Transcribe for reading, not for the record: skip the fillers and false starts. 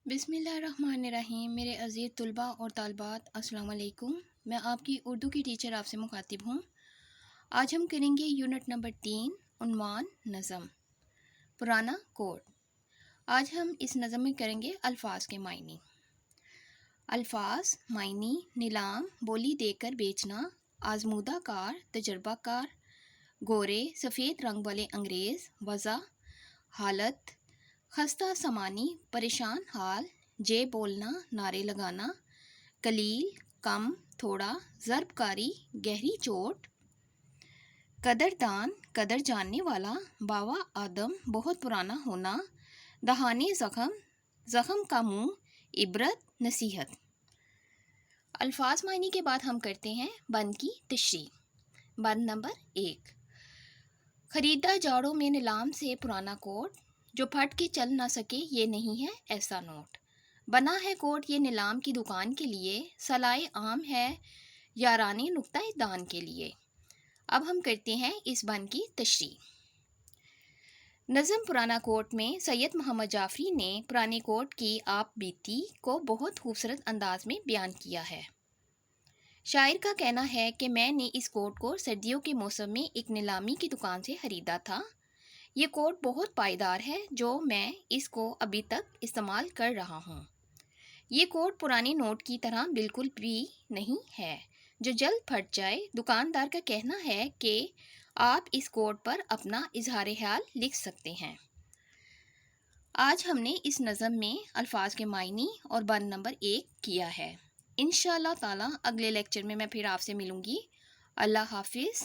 बिस्मिल्लाहिर्रहमानिर्रहीम। मेरे अज़ीज़ तलबा और तालबात, अस्सलाम वालेकुम। मैं आपकी उर्दू की टीचर आपसे मुखातिब हूँ। आज हम करेंगे यूनिट नंबर 3, उन्वान नज़म, पुराना कोड। आज हम इस नज़म में करेंगे अल्फाज के मायने। अल्फाज, मायने, नीलाम, बोली देकर बेचना, आजमूदा कार, तजर्बा कार, गोरे सफ़ेद रंग वाले अंग्रेज़, वज़ा, हालत, खस्ता समानी, परेशान हाल, जे बोलना, नारे लगाना, कलील, कम, थोड़ा, ज़रबकारी, गहरी चोट, कदरदान, कदर जानने वाला, बावा आदम, बहुत पुराना होना, दहाने ज़ख़म, ज़ख़म का मुँह, इबरत, नसीहत। अल्फाज मायने के बाद हम करते हैं बंद की तशरीह। बंद नंबर 1। खरीदा जाड़ों में नीलाम से पुराना कोट, जो फट के चल ना सके ये नहीं है ऐसा नोट। बना है कोट ये नीलाम की दुकान के लिए, सलाए आम है याराने नुक्ता-ए दान के लिए। अब हम करते हैं इस बंद की तशरीह। नज़म पुराना कोट में सैयद मोहम्मद जाफ़री ने पुराने कोट की आप बीती को बहुत खूबसूरत अंदाज में बयान किया है। शायर का कहना है कि मैंने इस कोट को सर्दियों के मौसम में एक नीलामी की दुकान से ख़रीदा था। ये कोट बहुत पायदार है, जो मैं इसको अभी तक इस्तेमाल कर रहा हूँ। ये कोट पुराने नोट की तरह बिल्कुल भी नहीं है जो जल्द फट जाए। दुकानदार का कहना है कि आप इस कोट पर अपना इजहार ख्याल लिख सकते हैं। आज हमने इस नज़म में अल्फाज के मायने और बंद नंबर 1 किया है। इंशाअल्लाह ताला अगले लेक्चर में मैं फिर आपसे मिलूँगी। अल्लाह हाफिज़।